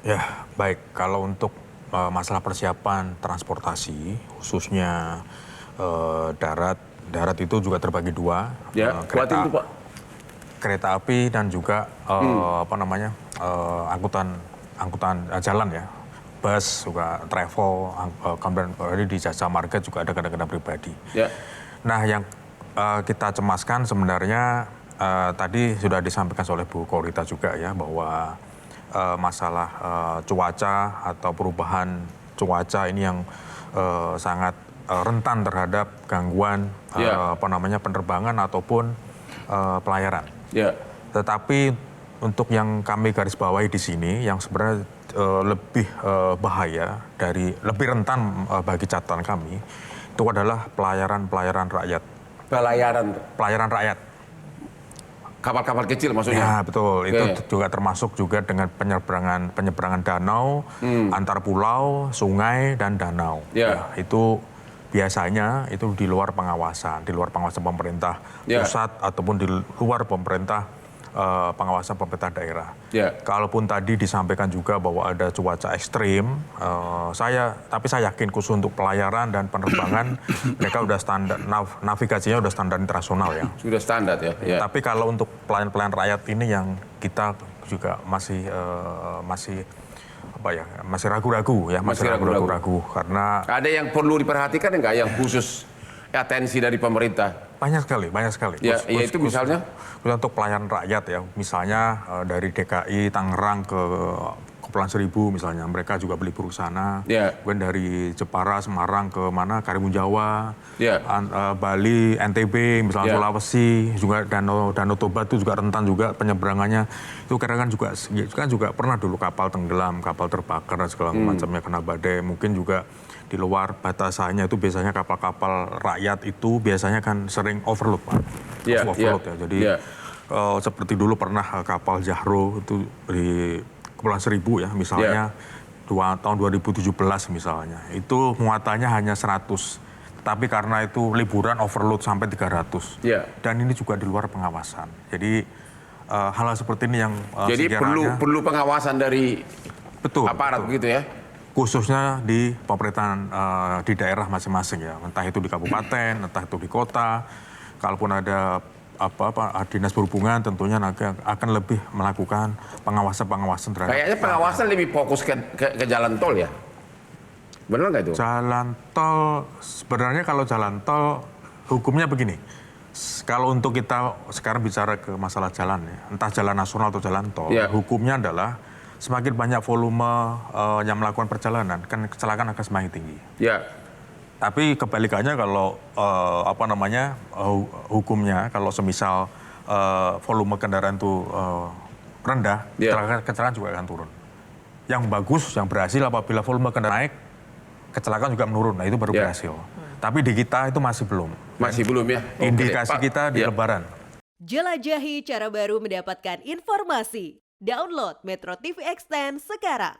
Ya, baik. Kalau untuk masalah persiapan transportasi, khususnya darat, darat itu juga terbagi dua, Ya, kuatin tuh Pak. kereta api dan juga angkutan angkutan jalan ya, bus juga travel, kemudian di jasa marga juga ada kendaraan pribadi. Ya. Nah, yang kita cemaskan sebenarnya tadi sudah disampaikan oleh Bu Korita juga ya, bahwa masalah cuaca atau perubahan cuaca ini yang sangat rentan terhadap gangguan penerbangan ataupun pelayaran. Ya. Tetapi untuk yang kami garis bawahi di sini, yang sebenarnya lebih bahaya lebih rentan bagi catatan kami, itu adalah pelayaran rakyat. Pelayaran rakyat. Kapal-kapal kecil maksudnya? Ya betul, itu juga termasuk juga dengan penyeberangan danau, antar pulau, sungai, dan danau. Ya, itu biasanya itu di luar pengawasan pemerintah pusat ataupun di luar pengawasan pemerintah daerah. Kalaupun tadi disampaikan juga bahwa ada cuaca ekstrim, tapi saya yakin khusus untuk pelayaran dan penerbangan mereka udah standar, navigasinya udah standar internasional ya. Sudah standar ya. Tapi kalau untuk pelayan rakyat ini yang kita juga masih ragu-ragu ya, masih ragu-ragu karena ada yang perlu diperhatikan enggak yang khusus atensi dari pemerintah? Banyak sekali. Ya, itu misalnya untuk pelayan rakyat ya, misalnya dari DKI Tangerang ke Kepulauan Seribu misalnya, mereka juga beli sana. Kemudian dari Jepara, Semarang ke Karimun Jawa, Bali, NTB, misalnya Sulawesi, juga Danau Toba itu juga rentan juga penyeberangannya. Itu karena kan juga pernah dulu kapal tenggelam, kapal terbakar dan segala macamnya kena badai. Mungkin juga di luar batasannya itu biasanya kapal-kapal rakyat itu biasanya kan sering overload, Pak. Overload ya. Jadi seperti dulu pernah kapal Jahro itu di Kepulauan Seribu ya misalnya, tahun 2017 misalnya. Itu muatannya hanya 100. Tapi karena itu liburan overload sampai 300. Dan ini juga di luar pengawasan. Jadi hal seperti ini yang jadi perlu pengawasan dari aparat begitu ya. Khususnya di pemerintahan di daerah masing-masing ya, entah itu di kabupaten, entah itu di kota. Kalaupun ada dinas perhubungan tentunya akan lebih melakukan pengawasan terhadap. Kayaknya pengawasan lebih fokus ke jalan tol ya, benar nggak itu? Jalan tol sebenarnya, kalau jalan tol hukumnya begini. Kalau untuk kita sekarang bicara ke masalah jalan ya, entah jalan nasional atau jalan tol, hukumnya adalah semakin banyak volume yang melakukan perjalanan, kan kecelakaan akan semakin tinggi. Tapi kebalikannya kalau hukumnya, kalau semisal volume kendaraan itu rendah, kecelakaan juga akan turun. Yang bagus, yang berhasil apabila volume kendaraan naik, kecelakaan juga menurun. Nah itu baru berhasil. Tapi di kita itu masih belum. Masih belum ya. Indikasi kita di Lebaran. Jelajahi cara baru mendapatkan informasi. Download Metro TV Extend sekarang.